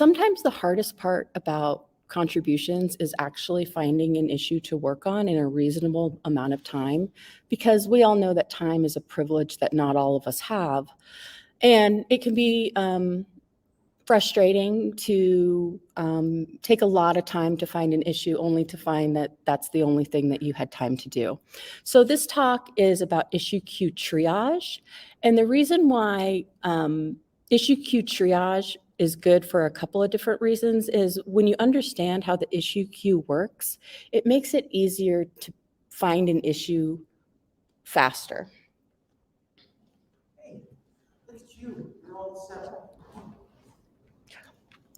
Sometimes the hardest part about contributions is actually finding an issue to work on in a reasonable amount of time, because we all know that time is a privilege that not all of us have. And it can be frustrating to take a lot of time to find an issue only to find that that's the only thing that you had time to do. So this talk is about issue Q Triage. And the reason why issue Q Triage is good for a couple of different reasons is when you understand how the issue queue works, it makes it easier to find an issue faster. Hey, it's you. You're all set up.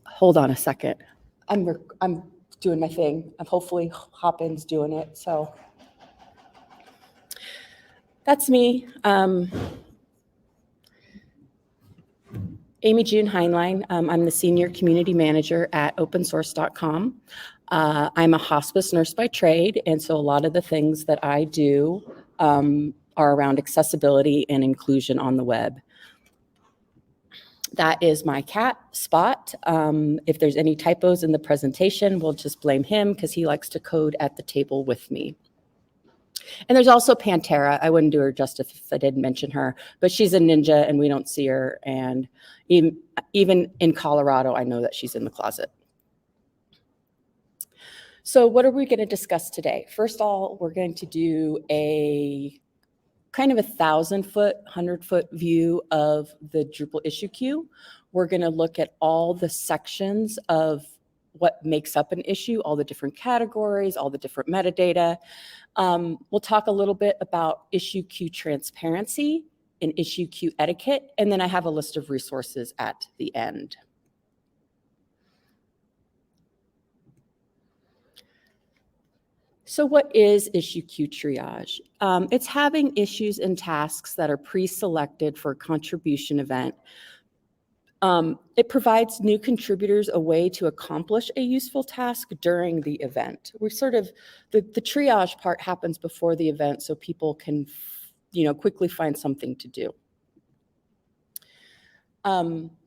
Hold on a second. I'm doing my thing. Hopefully Hopin's doing it. So that's me. Amy June Heinlein. I'm the Senior Community Manager at opensource.com. I'm a hospice nurse by trade, and so a lot of the things that I do are around accessibility and inclusion on the web. That is my cat, Spot. If there's any typos in the presentation, we'll just blame him because he likes to code at the table with me. And there's also Pantera. I wouldn't do her justice if I didn't mention her, but she's a ninja and we don't see her. And even in Colorado, I know that she's in the closet. So what are we going to discuss today? First of all, we're going to do a kind of 1,000-foot, 100-foot view of the Drupal issue queue. We're going to look at all the sections of what makes up an issue, all the different categories, all the different metadata. We'll talk a little bit about issue queue transparency and issue queue etiquette, and then I have a list of resources at the end. So what is issue Q Triage? It's having issues and tasks that are pre-selected for a contribution event. It provides new contributors a way to accomplish a useful task during the event. We're sort of, the triage part happens before the event so people can, quickly find something to do.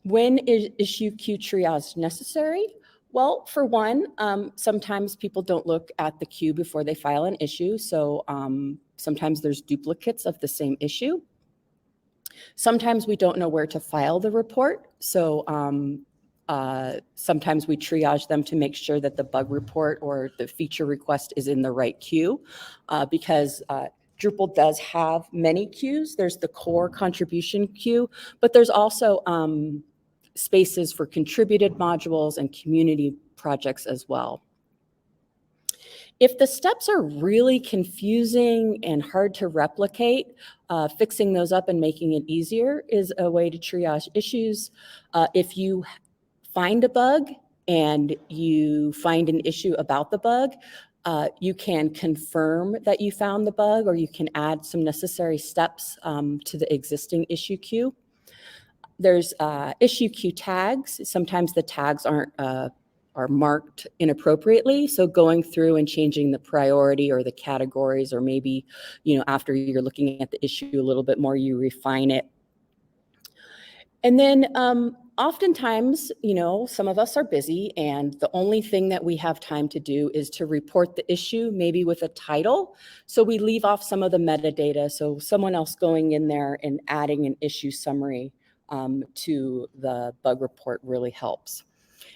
When is issue Q Triage necessary? Well, for one, sometimes people don't look at the queue before they file an issue, so sometimes there's duplicates of the same issue. Sometimes we don't know where to file the report, so sometimes we triage them to make sure that the bug report or the feature request is in the right queue, because Drupal does have many queues. There's the core contribution queue, but there's also spaces for contributed modules and community projects as well. If the steps are really confusing and hard to replicate, fixing those up and making it easier is a way to triage issues. If you find a bug and you find an issue about the bug, you can confirm that you found the bug, or you can add some necessary steps to the existing issue queue. There's issue queue tags. Sometimes the tags are marked inappropriately. So going through and changing the priority or the categories, or maybe, after you're looking at the issue a little bit more, you refine it. And then oftentimes, some of us are busy and the only thing that we have time to do is to report the issue, maybe with a title. So we leave off some of the metadata. So someone else going in there and adding an issue summary to the bug report really helps.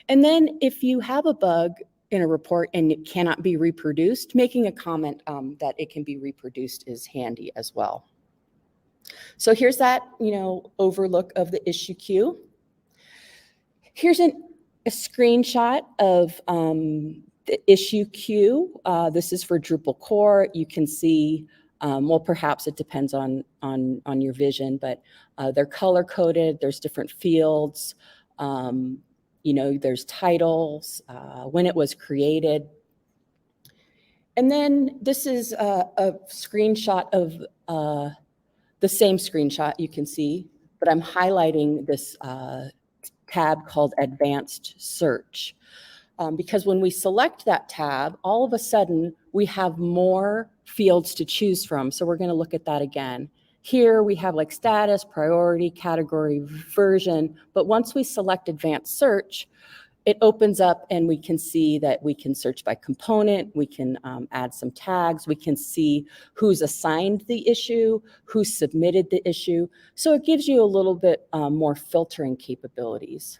And then if you have a bug in a report and it cannot be reproduced, making a comment that it can be reproduced is handy as well. So here's that, overlook of the issue queue. Here's a screenshot of the issue queue. This is for Drupal core. You can see, well, perhaps it depends on your vision, but they're color coded. There's different fields. There's titles, when it was created. And then this is a screenshot of the same screenshot you can see, but I'm highlighting this tab called Advanced Search. Because when we select that tab, all of a sudden we have more fields to choose from. So we're going to look at that again. Here we have like status, priority, category, version, but once we select Advanced Search, it opens up and we can see that we can search by component, we can add some tags, we can see who's assigned the issue, who submitted the issue. So it gives you a little bit more filtering capabilities.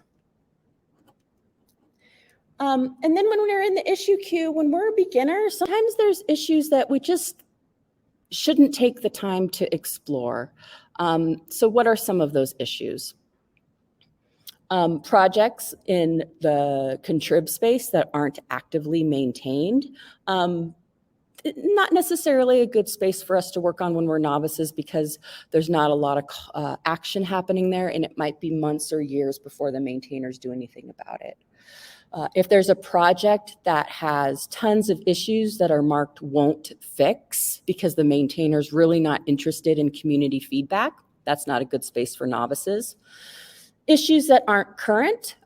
And then when we're in the issue queue, when we're a beginner, sometimes there's issues that we just shouldn't take the time to explore. So what are some of those issues? Projects in the contrib space that aren't actively maintained. Not necessarily a good space for us to work on when we're novices because there's not a lot of action happening there, and it might be months or years before the maintainers do anything about it. If there's a project that has tons of issues that are marked won't fix because the maintainer's really not interested in community feedback, that's not a good space for novices. Issues that aren't current,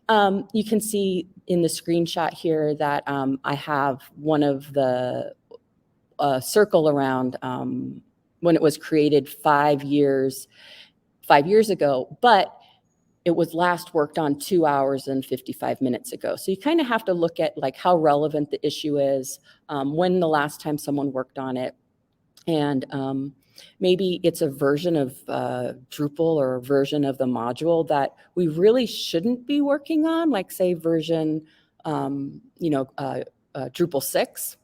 you can see in the screenshot here that I have one of the circle around when it was created 5 years ago, but it was last worked on 2 hours and 55 minutes ago. So you kind of have to look at like how relevant the issue is, when the last time someone worked on it, and maybe it's a version of Drupal or a version of the module that we really shouldn't be working on, like say version, Drupal 6.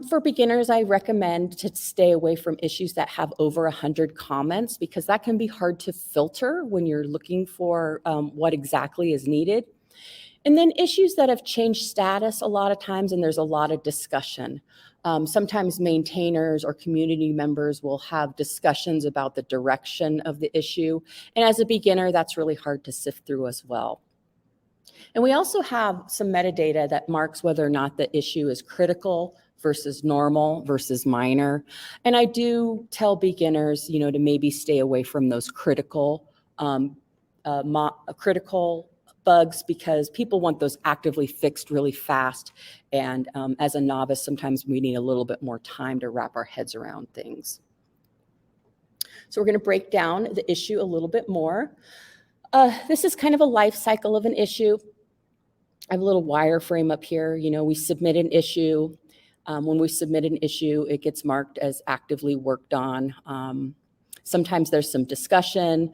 For beginners, I recommend to stay away from issues that have over 100 comments because that can be hard to filter when you're looking for what exactly is needed. And then issues that have changed status a lot of times, and there's a lot of discussion. Sometimes maintainers or community members will have discussions about the direction of the issue. And as a beginner, that's really hard to sift through as well. And we also have some metadata that marks whether or not the issue is critical versus normal versus minor. And I do tell beginners, to maybe stay away from those critical bugs because people want those actively fixed really fast. And as a novice, sometimes we need a little bit more time to wrap our heads around things. So we're going to break down the issue a little bit more. This is kind of a life cycle of an issue. I have a little wireframe up here. We submit an issue. When we submit an issue, it gets marked as actively worked on. Sometimes there's some discussion.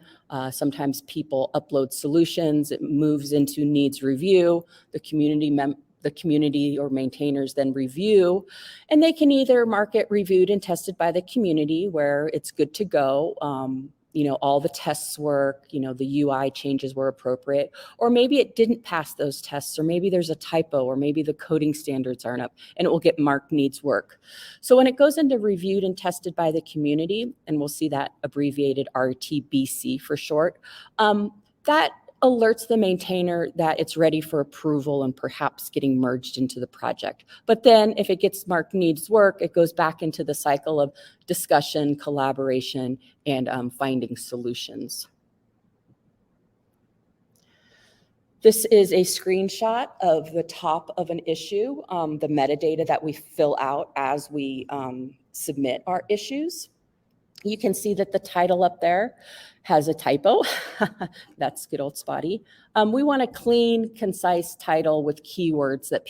Sometimes people upload solutions. It moves into needs review. The community or maintainers then review, and they can either mark it reviewed and tested by the community where it's good to go. All the tests work, the UI changes were appropriate, or maybe it didn't pass those tests, or maybe there's a typo, or maybe the coding standards aren't up, and it will get marked needs work. So when it goes into reviewed and tested by the community, and we'll see that abbreviated RTBC for short, that alerts the maintainer that it's ready for approval and perhaps getting merged into the project. But then if it gets marked needs work, it goes back into the cycle of discussion, collaboration, and finding solutions. This is a screenshot of the top of an issue, the metadata that we fill out as we submit our issues. You can see that the title up there has a typo. That's good old Spotty. We want a clean, concise title with keywords that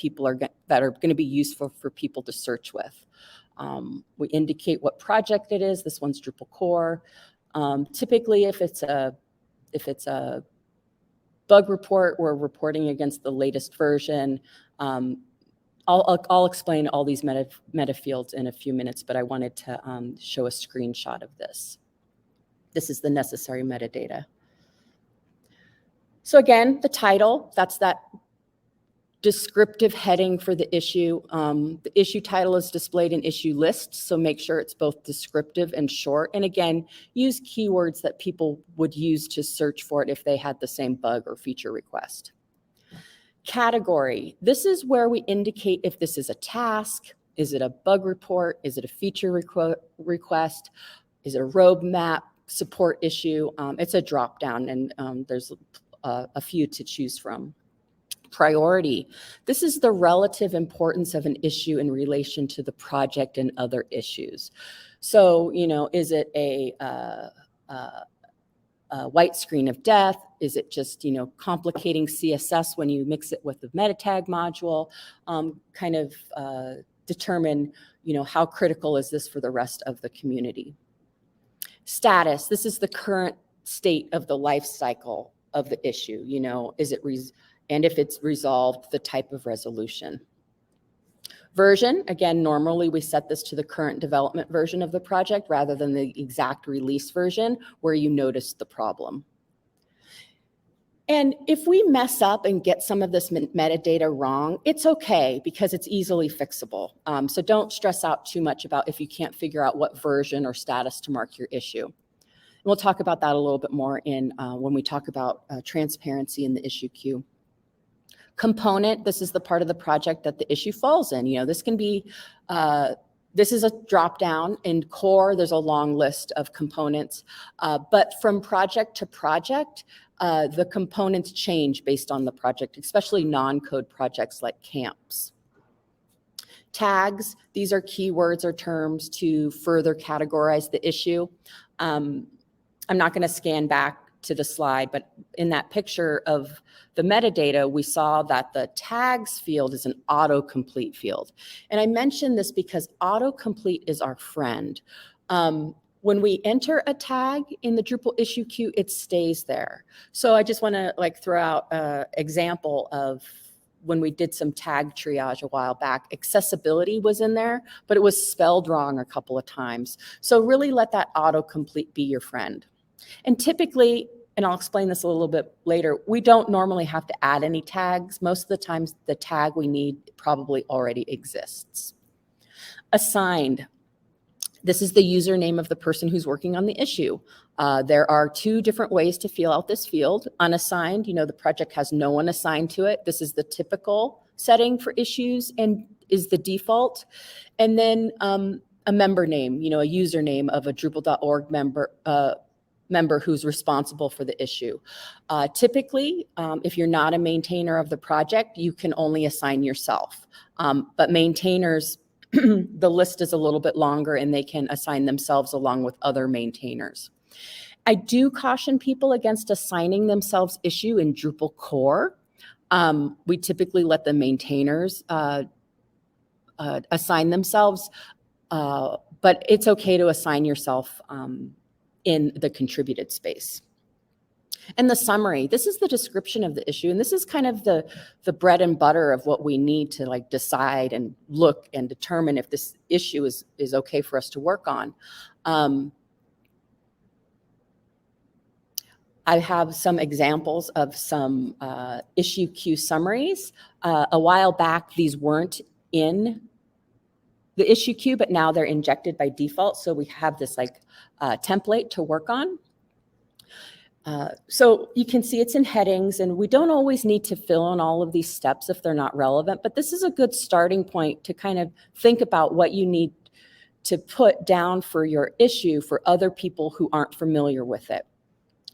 that are going to be useful for people to search with. We indicate what project it is. This one's Drupal core. Typically, if it's a bug report, we're reporting against the latest version. I'll explain all these meta fields in a few minutes, but I wanted to show a screenshot of this. This is the necessary metadata. So again, the title, that's that descriptive heading for the issue. The issue title is displayed in issue list, so make sure it's both descriptive and short. And again, use keywords that people would use to search for it if they had the same bug or feature request. Category, this is where we indicate if this is a task, is it a bug report, is it a feature request, is it a roadmap, support issue. It's a drop down, and there's a few to choose from. Priority, this is the relative importance of an issue in relation to the project and other issues. So, is it a a white screen of death? Is it just, complicating CSS when you mix it with the meta tag module? Determine, how critical is this for the rest of the community? Status, this is the current state of the life cycle of the issue. Is it, and if it's resolved, the type of resolution. Version, again, normally we set this to the current development version of the project rather than the exact release version where you notice the problem. And if we mess up and get some of this metadata wrong, it's okay because it's easily fixable. So don't stress out too much about if you can't figure out what version or status to mark your issue. And we'll talk about that a little bit more when we talk about transparency in the issue queue. Component, this is the part of the project that the issue falls in. This can be, this is a drop down. In core, there's a long list of components, but from project to project, the components change based on the project, especially non-code projects like camps. Tags, these are keywords or terms to further categorize the issue. I'm not going to scan back to the slide, but in that picture of the metadata, we saw that the tags field is an autocomplete field. And I mention this because autocomplete is our friend. When we enter a tag in the Drupal issue queue, it stays there. So I just want to throw out an example of when we did some tag triage a while back. Accessibility was in there, but it was spelled wrong a couple of times. So really let that autocomplete be your friend. And typically, and I'll explain this a little bit later, we don't normally have to add any tags. Most of the times the tag we need probably already exists. Assigned. This is the username of the person who's working on the issue. There are two different ways to fill out this field. Unassigned, the project has no one assigned to it. This is the typical setting for issues and is the default. And then a member name, a username of a Drupal.org member who's responsible for the issue. Typically, if you're not a maintainer of the project, you can only assign yourself. But maintainers, the list is a little bit longer and they can assign themselves along with other maintainers. I do caution people against assigning themselves issue in Drupal core. We typically let the maintainers assign themselves, but it's okay to assign yourself in the contributed space. And the summary, this is the description of the issue, and this is kind of the bread and butter of what we need to decide and look and determine if this issue is okay for us to work on. I have some examples of some issue Q summaries. A while back, these weren't in the issue queue, but now they're injected by default. So we have this template to work on. So you can see it's in headings, and we don't always need to fill in all of these steps if they're not relevant, but this is a good starting point to kind of think about what you need to put down for your issue for other people who aren't familiar with it.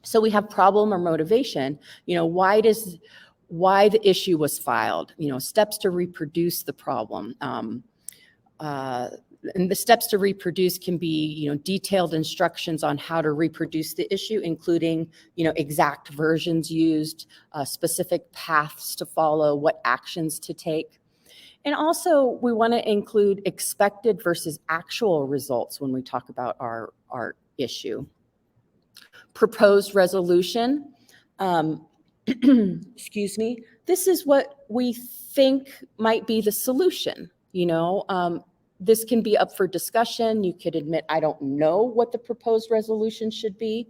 So we have problem or motivation, why the issue was filed, steps to reproduce the problem. And the steps to reproduce can be, detailed instructions on how to reproduce the issue, including, exact versions used, specific paths to follow, what actions to take. And also, we want to include expected versus actual results when we talk about our issue. Proposed resolution. Excuse me. This is what we think might be the solution, This can be up for discussion. You could admit, I don't know what the proposed resolution should be.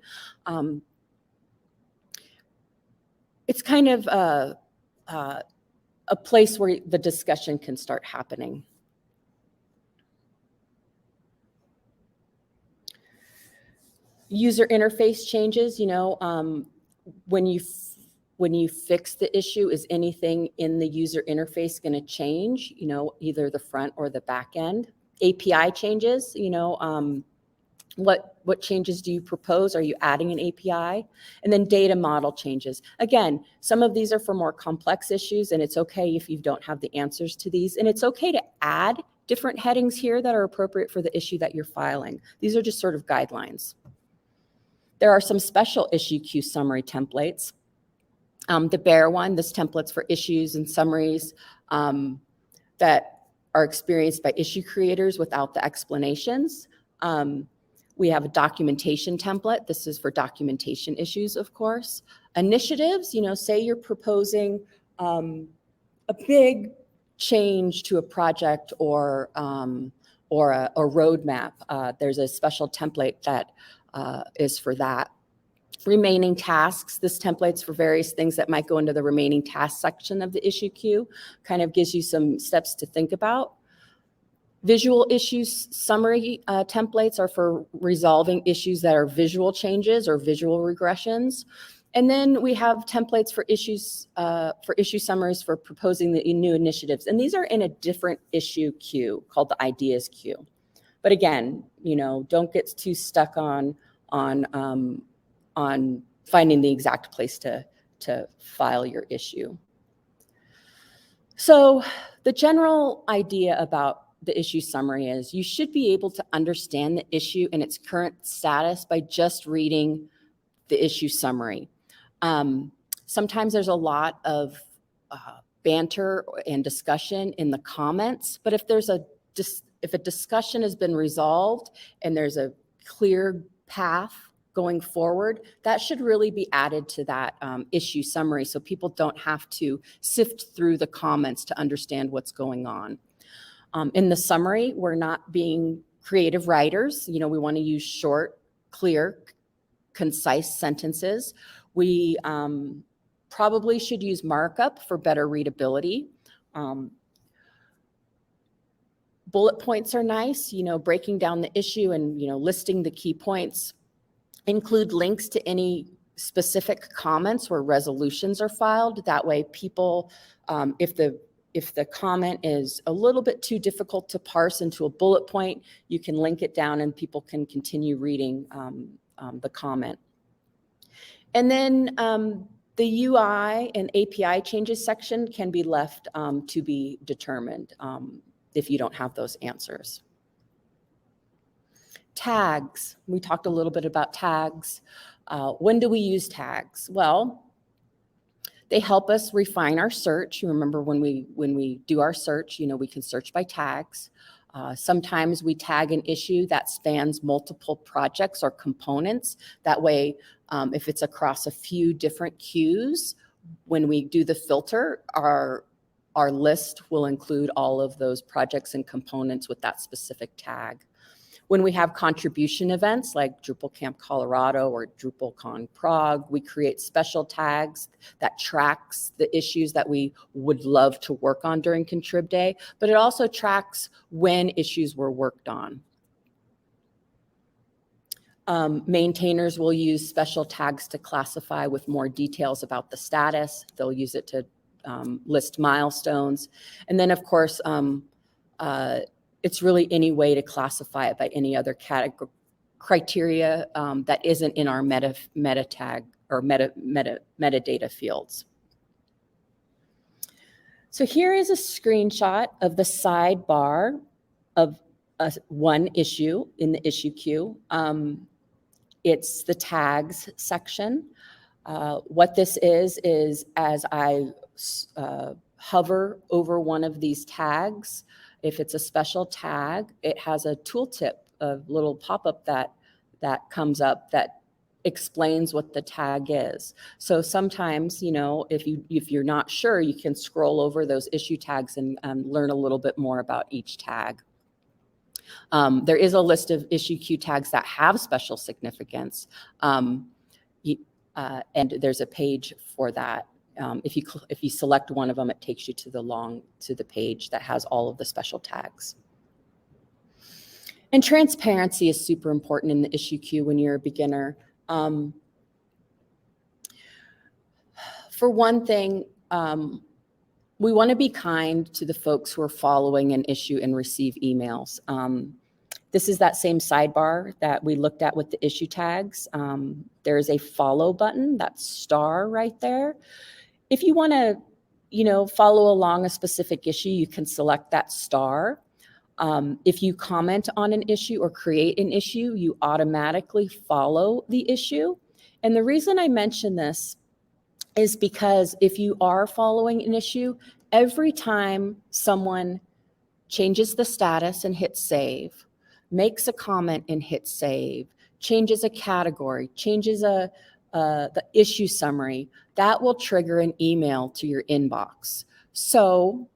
It's kind of a place where the discussion can start happening. User interface changes, when you fix the issue, is anything in the user interface going to change, either the front or the back end? API changes, what changes do you propose? Are you adding an API? And then data model changes. Again, some of these are for more complex issues, and it's okay if you don't have the answers to these. And it's okay to add different headings here that are appropriate for the issue that you're filing. These are just sort of guidelines. There are some special issue Q summary templates. The bare one, this template's for issues and summaries that are experienced by issue creators without the explanations. We have a documentation template. This is for documentation issues, of course. Initiatives, say you're proposing a big change to a project or a roadmap. There's a special template that is for that. Remaining tasks, this template's for various things that might go into the remaining task section of the issue queue, kind of gives you some steps to think about. Visual issues summary templates are for resolving issues that are visual changes or visual regressions. And then we have templates for issue summaries for proposing the new initiatives. And these are in a different issue queue called the ideas queue. But again, don't get too stuck on finding the exact place to file your issue. So the general idea about the issue summary is you should be able to understand the issue and its current status by just reading the issue summary. Sometimes there's a lot of banter and discussion in the comments, but if a discussion has been resolved and there's a clear path going forward, that should really be added to that issue summary so people don't have to sift through the comments to understand what's going on. In the summary, we're not being creative writers. We want to use short, clear, concise sentences. We probably should use markup for better readability. Bullet points are nice, breaking down the issue and, listing the key points. Include links to any specific comments where resolutions are filed. That way people, if the comment is a little bit too difficult to parse into a bullet point, you can link it down and people can continue reading the comment. And then the UI and API changes section can be left to be determined if you don't have those answers. Tags, we talked a little bit about tags. When do we use tags? Well, they help us refine our search. You remember when we do our search, we can search by tags. Sometimes we tag an issue that spans multiple projects or components. That way, if it's across a few different queues, when we do the filter, our list will include all of those projects and components with that specific tag. When we have contribution events like DrupalCamp Colorado or DrupalCon Prague, we create special tags that tracks the issues that we would love to work on during Contrib Day, but it also tracks when issues were worked on. Maintainers will use special tags to classify with more details about the status. They'll use it to list milestones. And then, of course, it's really any way to classify it by any other criteria that isn't in our meta tag or metadata fields. So here is a screenshot of the sidebar of one issue in the issue queue. It's the tags section. What this is as I hover over one of these tags, if it's a special tag, it has a tooltip, a little pop-up that comes up that explains what the tag is. So sometimes, if you're not sure, you can scroll over those issue tags and learn a little bit more about each tag. There is a list of issue queue tags that have special significance, and there's a page for that. If you select one of them, it takes you to the page that has all of the special tags. And transparency is super important in the issue queue when you're a beginner. For one thing, we want to be kind to the folks who are following an issue and receive emails. This is that same sidebar that we looked at with the issue tags. There is a follow button, that star right there. If you want to, follow along a specific issue, you can select that star. If you comment on an issue or create an issue, you automatically follow the issue. And the reason I mention this is because if you are following an issue, every time someone changes the status and hits save, makes a comment and hits save, changes a category, changes the issue summary, that will trigger an email to your inbox. So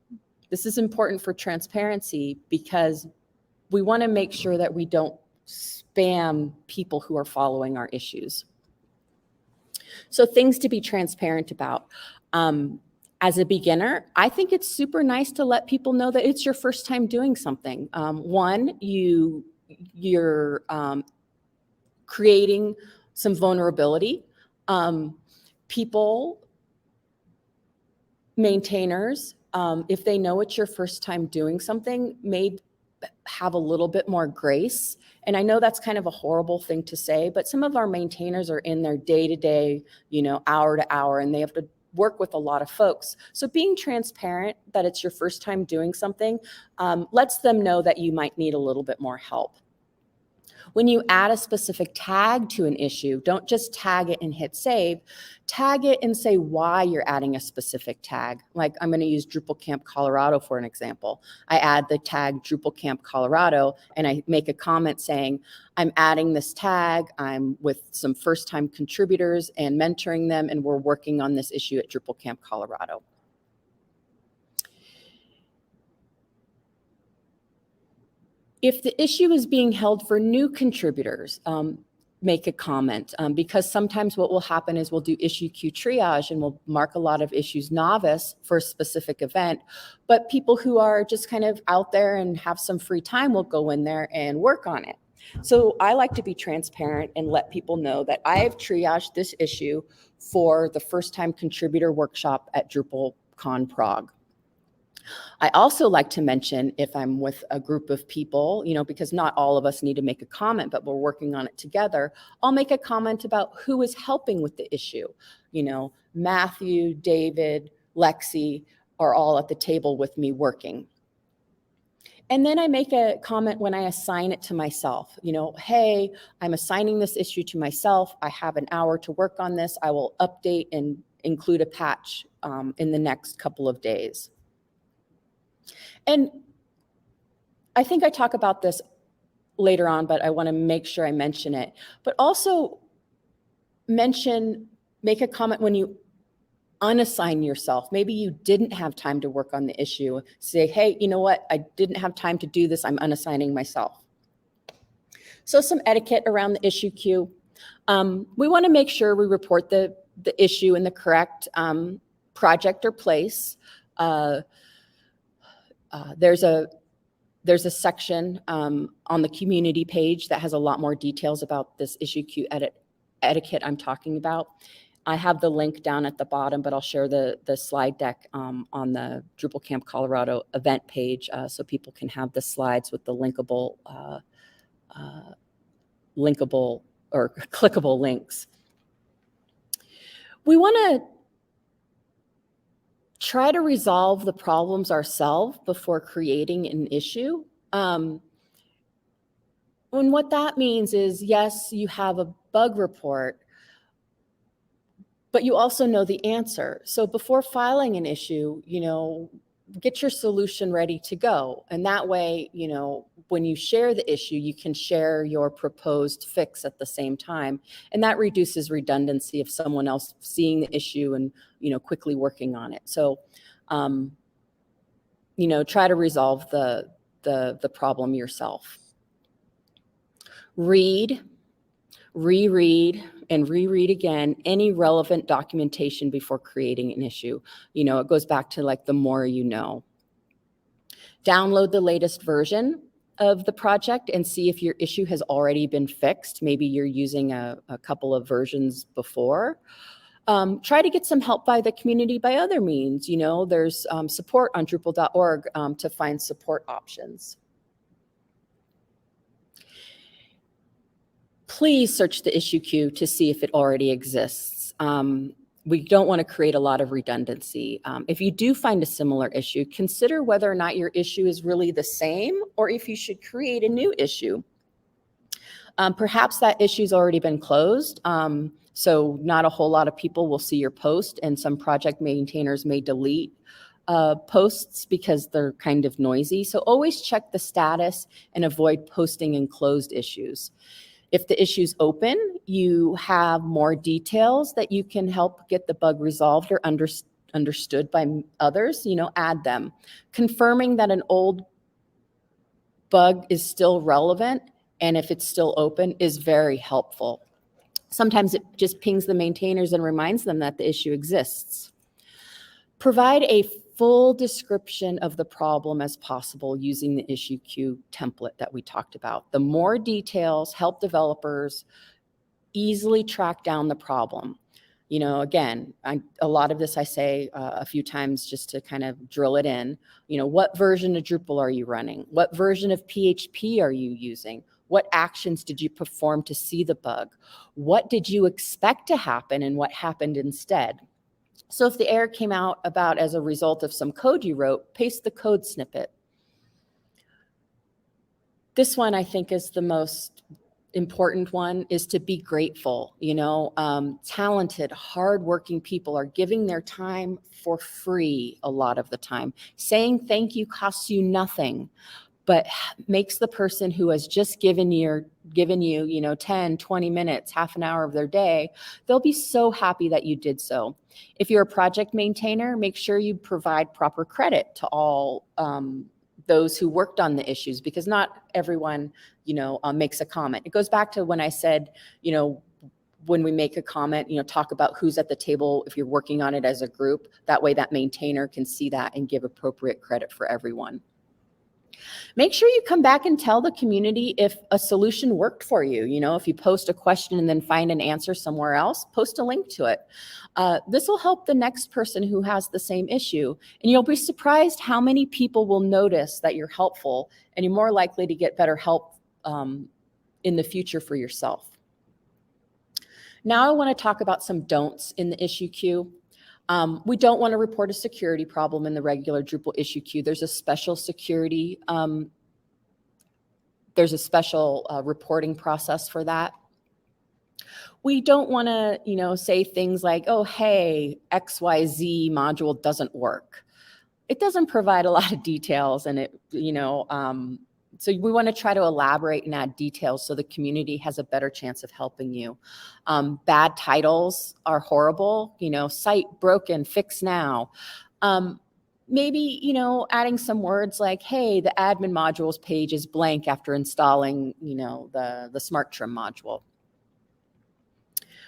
this is important for transparency because we want to make sure that we don't spam people who are following our issues. So things to be transparent about. As a beginner, I think it's super nice to let people know that it's your first time doing something. One, you're creating some vulnerability. Maintainers, if they know it's your first time doing something, may have a little bit more grace. And I know that's kind of a horrible thing to say, but some of our maintainers are in their day-to-day, hour to hour, and they have to work with a lot of folks. So being transparent that it's your first time doing something lets them know that you might need a little bit more help. When you add a specific tag to an issue, don't just tag it and hit save. Tag it and say why you're adding a specific tag. Like I'm going to use DrupalCamp Colorado for an example. I add the tag DrupalCamp Colorado and I make a comment saying, I'm adding this tag. I'm with some first-time contributors and mentoring them, and we're working on this issue at DrupalCamp Colorado. If the issue is being held for new contributors, make a comment because sometimes what will happen is we'll do issue Q Triage and we'll mark a lot of issues novice for a specific event, but people who are just kind of out there and have some free time will go in there and work on it. So I like to be transparent and let people know that I've triaged this issue for the first time contributor workshop at DrupalCon Prague. I also like to mention if I'm with a group of people, because not all of us need to make a comment, but we're working on it together, I'll make a comment about who is helping with the issue. Matthew, David, Lexi are all at the table with me working. And then I make a comment when I assign it to myself, hey, I'm assigning this issue to myself. I have an hour to work on this. I will update and include a patch in the next couple of days. And I think I talk about this later on, but I want to make sure I mention it. But also make a comment when you unassign yourself. Maybe you didn't have time to work on the issue. Say, hey, you know what? I didn't have time to do this. I'm unassigning myself. So some etiquette around the issue queue. We want to make sure we report the issue in the correct project or place. There's a section on the community page that has a lot more details about this issue queue etiquette I'm talking about. I have the link down at the bottom, but I'll share the slide deck on the DrupalCamp Colorado event page so people can have the slides with the linkable or clickable links. We want to try to resolve the problems ourselves before creating an issue. And what that means is, yes, you have a bug report, but you also know the answer. So before filing an issue, get your solution ready to go. And that way, when you share the issue, you can share your proposed fix at the same time. And that reduces redundancy of someone else seeing the issue and, quickly working on it. So, try to resolve the problem yourself. Read, reread, and reread again any relevant documentation before creating an issue. It goes back to like the more you know. Download the latest version of the project and see if your issue has already been fixed. Maybe you're using a couple of versions before. Try to get some help by the community by other means. There's support on Drupal.org to find support options. Please search the issue queue to see if it already exists. we don't want to create a lot of redundancy. If you do find a similar issue, consider whether or not your issue is really the same or if you should create a new issue. Perhaps that issue's already been closed, so not a whole lot of people will see your post, and some project maintainers may delete posts because they're kind of noisy. So always check the status and avoid posting in closed issues. If the issue's open, you have more details that you can help get the bug resolved or understood by others, add them. Confirming that an old bug is still relevant and if it's still open is very helpful. Sometimes it just pings the maintainers and reminds them that the issue exists. Provide a full description of the problem as possible using the issue queue template that we talked about. The more details help developers easily track down the problem. Again, a lot of this I say a few times just to kind of drill it in. What version of Drupal are you running? What version of PHP are you using? What actions did you perform to see the bug? What did you expect to happen and what happened instead? So if the error came out about as a result of some code you wrote, paste the code snippet. This one I think is the most important one, is to be grateful. Talented, hardworking people are giving their time for free a lot of the time. Saying thank you costs you nothing, but makes the person who has just given you 10, 20 minutes, half an hour of their day, they'll be so happy that you did so. If you're a project maintainer, make sure you provide proper credit to all those who worked on the issues, because not everyone, makes a comment. It goes back to when I said, when we make a comment, talk about who's at the table if you're working on it as a group. That way that maintainer can see that and give appropriate credit for everyone. Make sure you come back and tell the community if a solution worked for you. If you post a question and then find an answer somewhere else, post a link to it. This will help the next person who has the same issue. And you'll be surprised how many people will notice that you're helpful, and you're more likely to get better help in the future for yourself. Now I want to talk about some don'ts in the issue queue. We don't want to report a security problem in the regular Drupal issue queue. There's a special security, reporting process for that. We don't want to, say things like, oh, hey, XYZ module doesn't work. It doesn't provide a lot of details, and so we want to try to elaborate and add details so the community has a better chance of helping you. Bad titles are horrible, site broken, fix now. Maybe, adding some words like, hey, the admin modules page is blank after installing, the Smart Trim module.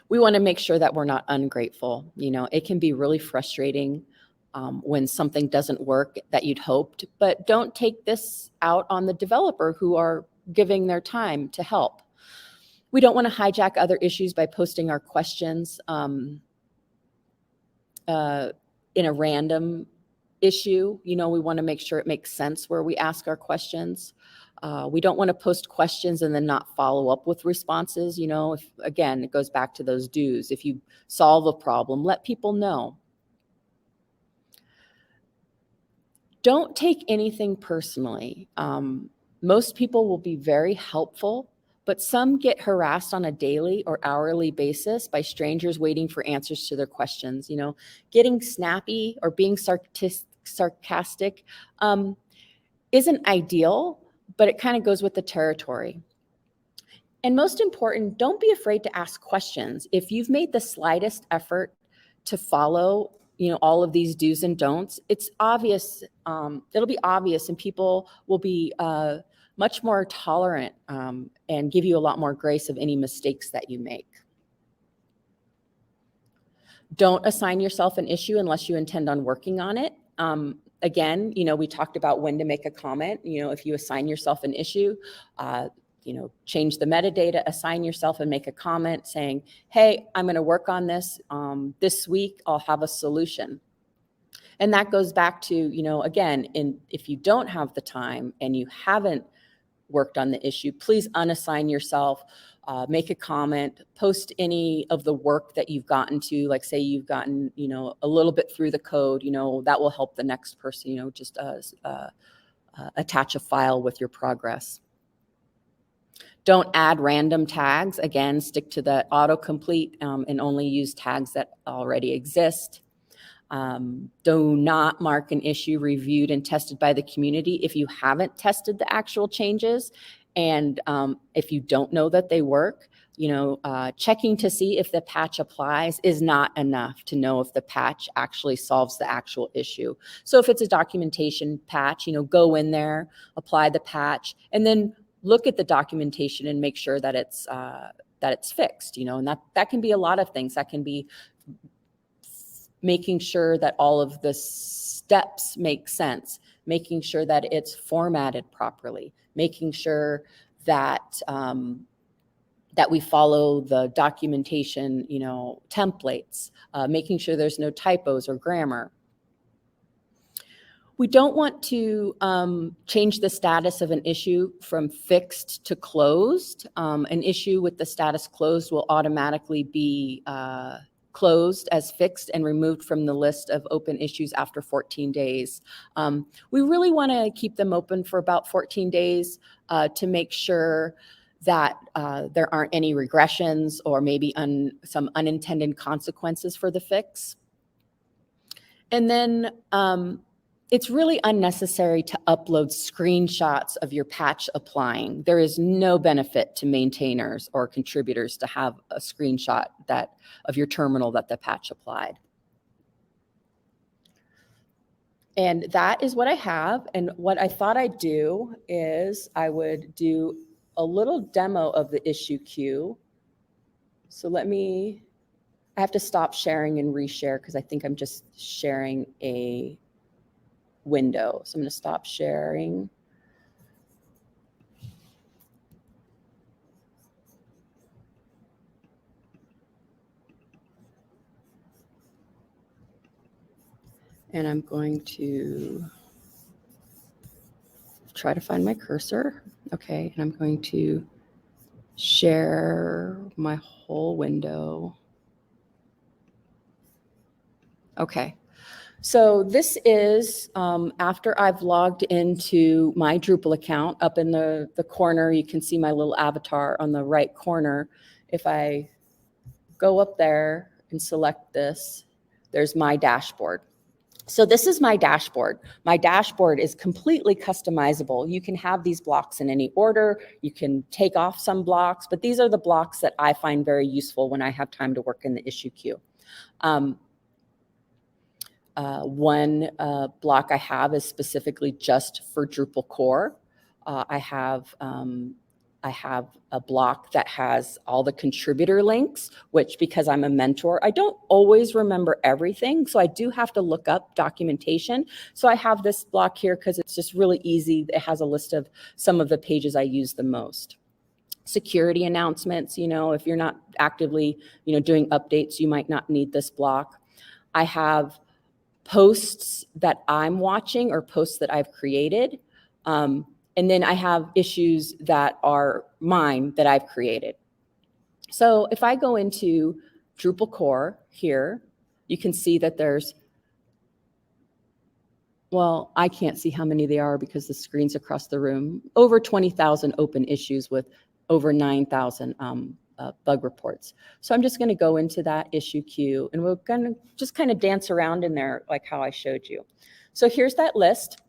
We want to make sure that we're not ungrateful. It can be really frustrating when something doesn't work that you'd hoped, but don't take this out on the developer who are giving their time to help. We don't want to hijack other issues by posting our questions in a random issue. We want to make sure it makes sense where we ask our questions. We don't want to post questions and then not follow up with responses. Again, it goes back to those do's. If you solve a problem, let people know. Don't take anything personally. Most people will be very helpful, but some get harassed on a daily or hourly basis by strangers waiting for answers to their questions. Getting snappy or being sarcastic isn't ideal, but it kind of goes with the territory. And most important, don't be afraid to ask questions. If you've made the slightest effort to follow all of these do's and don'ts, it's obvious, it'll be obvious, and people will be much more tolerant and give you a lot more grace of any mistakes that you make. Don't assign yourself an issue unless you intend on working on it. Again, we talked about when to make a comment. If you assign yourself an issue, change the metadata, assign yourself and make a comment saying, hey, I'm going to work on this. This week, I'll have a solution. And that goes back to, again, if you don't have the time and you haven't worked on the issue, please unassign yourself. make a comment, post any of the work that you've gotten to, like say you've gotten, a little bit through the code, that will help the next person, just attach a file with your progress. Don't add random tags. Again, stick to the autocomplete and only use tags that already exist. Do not mark an issue reviewed and tested by the community if you haven't tested the actual changes. And if you don't know that they work, checking to see if the patch applies is not enough to know if the patch actually solves the actual issue. So if it's a documentation patch, go in there, apply the patch, and then look at the documentation and make sure that it's fixed, and that can be a lot of things. That can be making sure that all of the steps make sense, making sure that it's formatted properly, making sure that that we follow the documentation, templates, making sure there's no typos or grammar. We don't want to change the status of an issue from fixed to closed. An issue with the status closed will automatically be closed as fixed and removed from the list of open issues after 14 days. We really want to keep them open for about 14 days to make sure that there aren't any regressions or maybe some unintended consequences for the fix. And then it's really unnecessary to upload screenshots of your patch applying. There is no benefit to maintainers or contributors to have a screenshot of your terminal that the patch applied. And that is what I have. And what I thought I'd do is I would do a little demo of the issue queue. So I have to stop sharing and reshare because I think I'm just sharing a window. So I'm going to stop sharing. And I'm going to try to find my cursor. Okay, and I'm going to share my whole window. Okay. So this is after I've logged into my Drupal account. Up in the corner, you can see my little avatar on the right corner. If I go up there and select this, there's my dashboard. So this is my dashboard. My dashboard is completely customizable. You can have these blocks in any order. You can take off some blocks, but these are the blocks that I find very useful when I have time to work in the issue queue. One block I have is specifically just for Drupal core. I have a block that has all the contributor links, which because I'm a mentor, I don't always remember everything. So I do have to look up documentation. So I have this block here because it's just really easy. It has a list of some of the pages I use the most. Security announcements, if you're not actively, doing updates, you might not need this block. I have posts that I'm watching or posts that I've created. And then I have issues that are mine that I've created. So if I go into Drupal core here, you can see that there's, well, I can't see how many they are because the screen's across the room, over 20,000 open issues with over 9,000 bug reports. So I'm just going to go into that issue queue and we're going to just kind of dance around in there like how I showed you. So here's that list.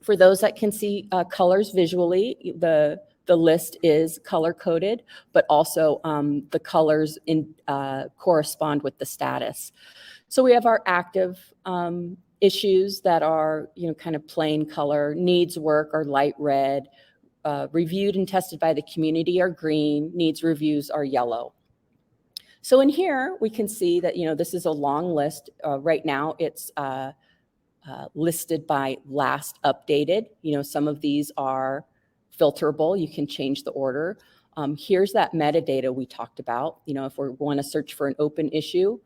For those that can see colors visually, the list is color coded, but also the colors correspond with the status. So we have our active issues that are, kind of plain color, needs work are light red, reviewed and tested by the community are green, needs reviews are yellow. So in here, we can see that, this is a long list. Right now, it's listed by last updated. Some of these are filterable. You can change the order. Here's that metadata we talked about. If we want to search for an open issue,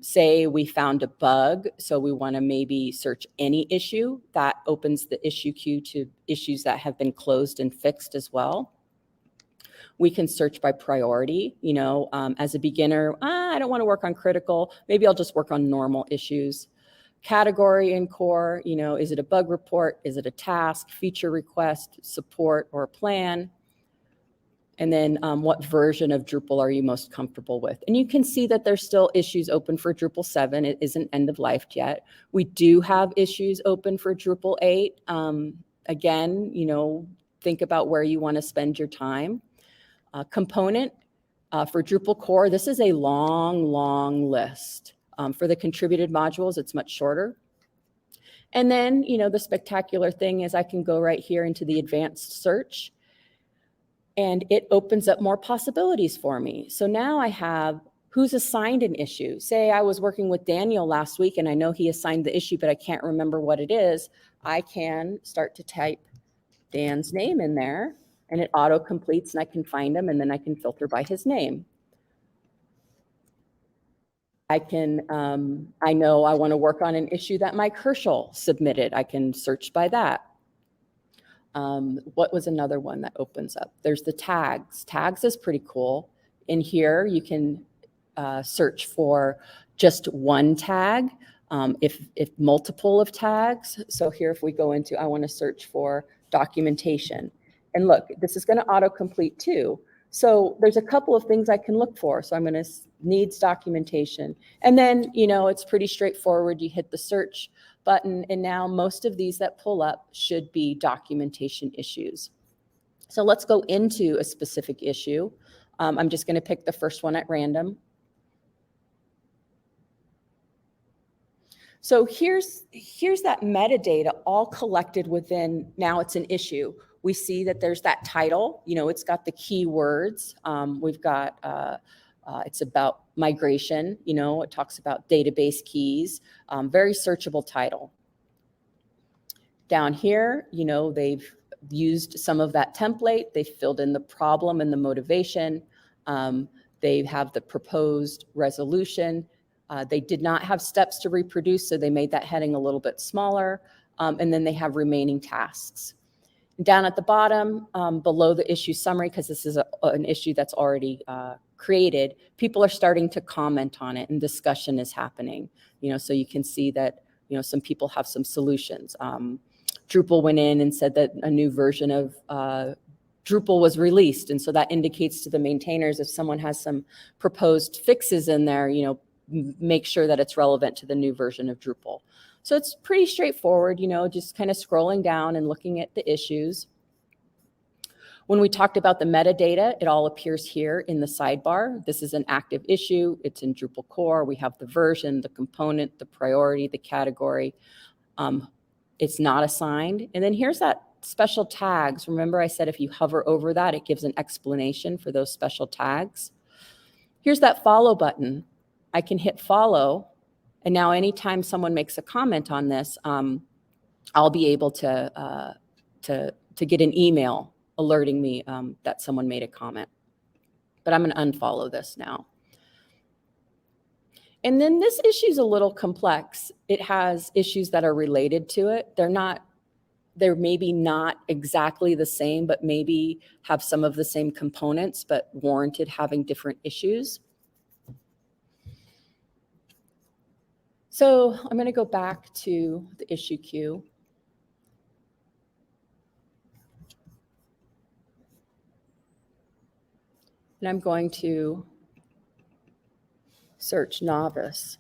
say we found a bug, so we want to maybe search any issue, that opens the issue queue to issues that have been closed and fixed as well. We can search by priority, as a beginner, I don't want to work on critical, maybe I'll just work on normal issues. Category and core, is it a bug report? Is it a task, feature request, support, or a plan? And then what version of Drupal are you most comfortable with? And you can see that there's still issues open for Drupal 7. It isn't end of life yet. We do have issues open for Drupal 8. Again, think about where you want to spend your time. Component for Drupal core, this is a long list. For the contributed modules, it's much shorter. And then, the spectacular thing is I can go right here into the advanced search, and it opens up more possibilities for me. So now I have who's assigned an issue. Say I was working with Daniel last week and I know he assigned the issue, but I can't remember what it is. I can start to type Dan's name in there and it auto completes and I can find him, and then I can filter by his name. I know I want to work on an issue that Mike Herschel submitted. I can search by that. What was another one that opens up? There's the tags. Tags is pretty cool. In here, you can search for just one tag, if multiple of tags. So here, if we go into, I want to search for documentation. And look, this is going to autocomplete too. So there's a couple of things I can look for. So I'm going to needs documentation. And then, it's pretty straightforward. You hit the search button, and now most of these that pull up should be documentation issues. So let's go into a specific issue. I'm just going to pick the first one at random. So here's that metadata all collected within, now it's an issue. We see that there's that title, it's got the keywords. We've got, it's about migration, it talks about database keys, very searchable title. Down here, they've used some of that template. They filled in the problem and the motivation. They have the proposed resolution. They did not have steps to reproduce, so they made that heading a little bit smaller. And then they have remaining tasks. Down at the bottom, below the issue summary, because this is an issue that's already created, people are starting to comment on it and discussion is happening. So you can see that, some people have some solutions. Drupal went in and said that a new version of Drupal was released. And so that indicates to the maintainers if someone has some proposed fixes in there, make sure that it's relevant to the new version of Drupal. So it's pretty straightforward, just kind of scrolling down and looking at the issues. When we talked about the metadata, it all appears here in the sidebar. This is an active issue. It's in Drupal core. We have the version, the component, the priority, the category. It's not assigned. And then here's that special tags. Remember I said if you hover over that, it gives an explanation for those special tags. Here's that follow button. I can hit follow. And now anytime someone makes a comment on this, I'll be able to get an email alerting me that someone made a comment. But I'm going to unfollow this now. And then this issue is a little complex. It has issues that are related to it. They're maybe not exactly the same, but maybe have some of the same components, but warranted having different issues. So I'm going to go back to the issue queue. And I'm going to search novice.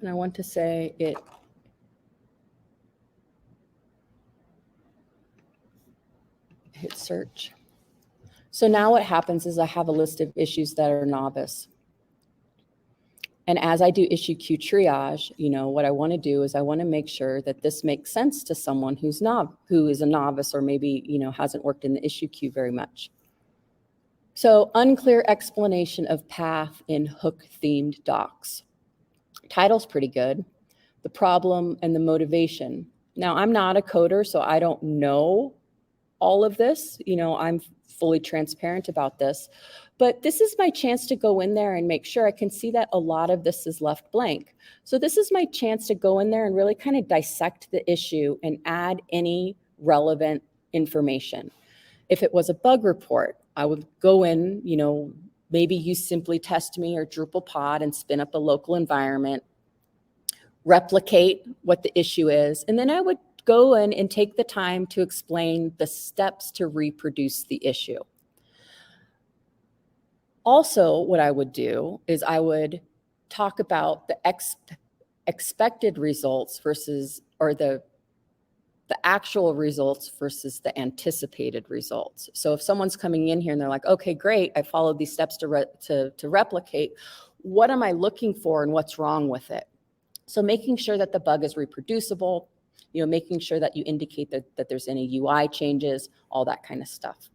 And I want to say it hit search. So now what happens is I have a list of issues that are novice. And as I do issue Q Triage, what I want to do is I want to make sure that this makes sense to someone who is a novice or maybe, hasn't worked in the issue queue very much. So unclear explanation of path in hook-themed docs. Title's pretty good. The problem and the motivation. Now, I'm not a coder, so I don't know all of this. I'm fully transparent about this. But this is my chance to go in there and make sure. I can see that a lot of this is left blank. So this is my chance to go in there and really kind of dissect the issue and add any relevant information. If it was a bug report, I would go in, maybe use Simply Test Me or Drupal pod and spin up a local environment, replicate what the issue is, and then I would go in and take the time to explain the steps to reproduce the issue. Also, what I would do is I would talk about the expected results versus, or the actual results versus the anticipated results. So if someone's coming in here and they're like, okay, great, I followed these steps to replicate, what am I looking for and what's wrong with it? So making sure that the bug is reproducible, making sure that you indicate that there's any UI changes, all that kind of stuff.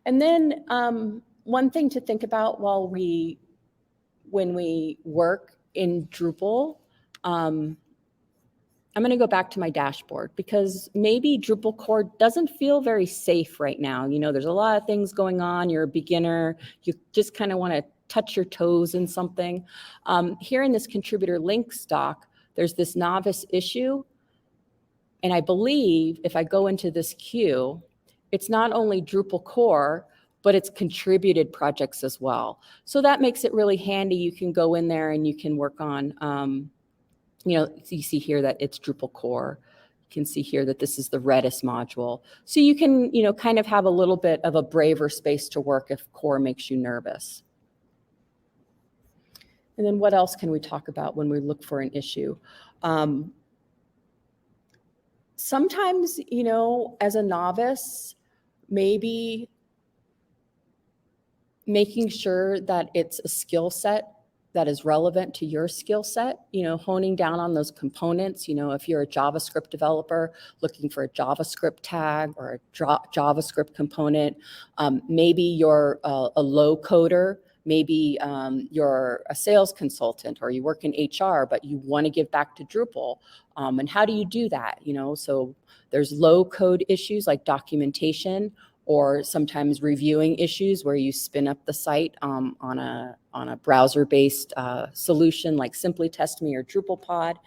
And then one thing to think about when we work in Drupal, I'm going to go back to my dashboard because maybe Drupal core doesn't feel very safe right now. There's a lot of things going on. You're a beginner. You just kind of want to touch your toes in something. Here in this contributor links doc, there's this novice issue. And I believe if I go into this queue, it's not only Drupal core, but it's contributed projects as well. So that makes it really handy. You can go in there and you can work on, you see here that it's Drupal core. You can see here that this is the Redis module. So you can, kind of have a little bit of a braver space to work if core makes you nervous. And then what else can we talk about when we look for an issue? Sometimes, as a novice, maybe making sure that it's a skill set that is relevant to your skill set, honing down on those components. If you're a JavaScript developer looking for a JavaScript tag or a JavaScript component, maybe you're a low coder. Maybe you're a sales consultant or you work in HR, but you want to give back to Drupal. And how do you do that? So there's low code issues like documentation, or sometimes reviewing issues where you spin up the site on a browser-based solution like Simply Test Me or Drupal pod.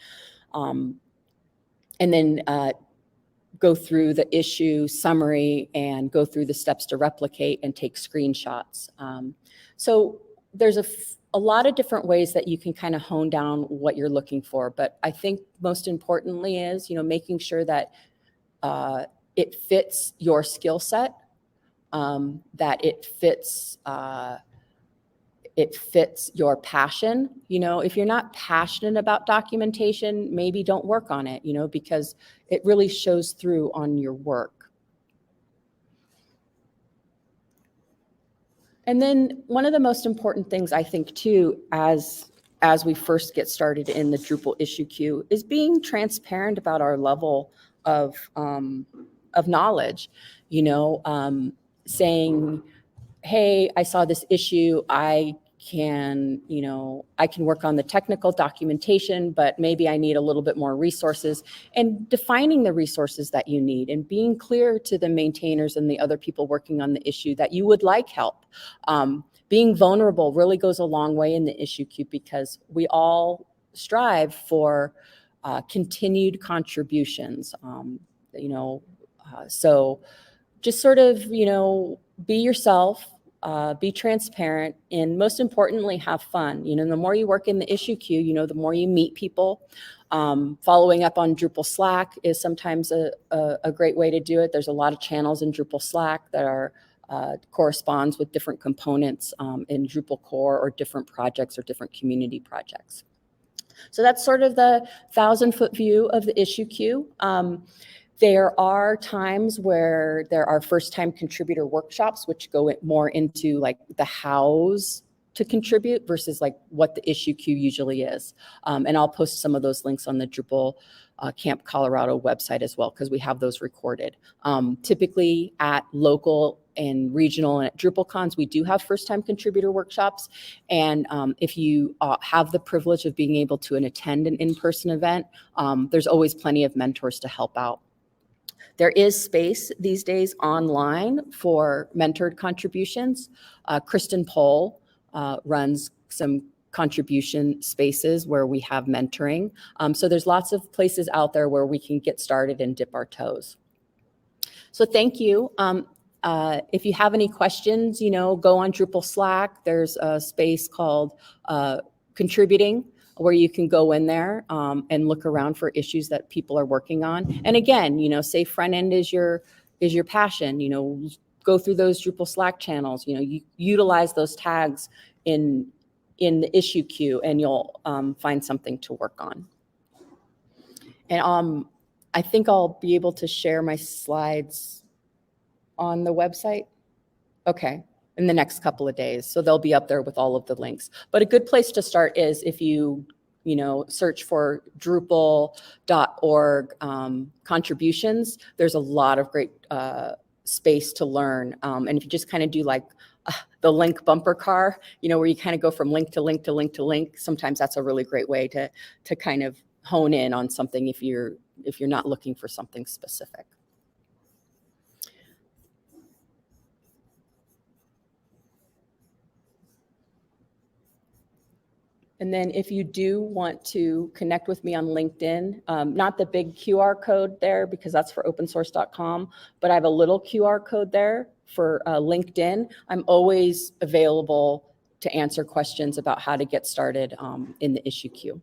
And then go through the issue summary and go through the steps to replicate and take screenshots. So there's a lot of different ways that you can kind of hone down what you're looking for. But I think most importantly is, making sure that it fits your skill set, that it fits your passion. If you're not passionate about documentation, maybe don't work on it, because it really shows through on your work. And then one of the most important things I think too, as we first get started in the Drupal issue queue, is being transparent about our level of knowledge. Saying, hey, I saw this issue. I can work on the technical documentation, but maybe I need a little bit more resources, and defining the resources that you need and being clear to the maintainers and the other people working on the issue that you would like help. Being vulnerable really goes a long way in the issue queue because we all strive for continued contributions, so just sort of, be yourself, be transparent, and most importantly, have fun. The more you work in the issue queue, the more you meet people. Following up on Drupal Slack is sometimes a great way to do it. There's a lot of channels in Drupal Slack that are corresponds with different components in Drupal core or different projects or different community projects. So that's sort of the 1,000-foot view of the issue queue. There are times where there are first-time contributor workshops, which go more into like the hows to contribute versus like what the issue queue usually is. And I'll post some of those links on the DrupalCamp Colorado website as well, because we have those recorded. Typically at local and regional and at DrupalCons, we do have first-time contributor workshops. And if you have the privilege of being able to attend an in-person event, there's always plenty of mentors to help out. There is space these days online for mentored contributions. Kristen Pohl runs some contribution spaces where we have mentoring. So there's lots of places out there where we can get started and dip our toes. So thank you. If you have any questions, go on Drupal Slack. There's a space called contributing where you can go in there and look around for issues that people are working on. And again, say front end is your passion, go through those Drupal Slack channels, you utilize those tags in the issue queue and you'll find something to work on. And I think I'll be able to share my slides on the website. Okay, in the next couple of days. So they'll be up there with all of the links. But a good place to start is if you search for Drupal.org contributions, there's a lot of great space to learn. And if you just kind of do like the link bumper car, where you kind of go from link to link to link to link, sometimes that's a really great way to kind of hone in on something if you're not looking for something specific. And then if you do want to connect with me on LinkedIn, not the big QR code there because that's for opensource.com, but I have a little QR code there for LinkedIn. I'm always available to answer questions about how to get started in the issue queue.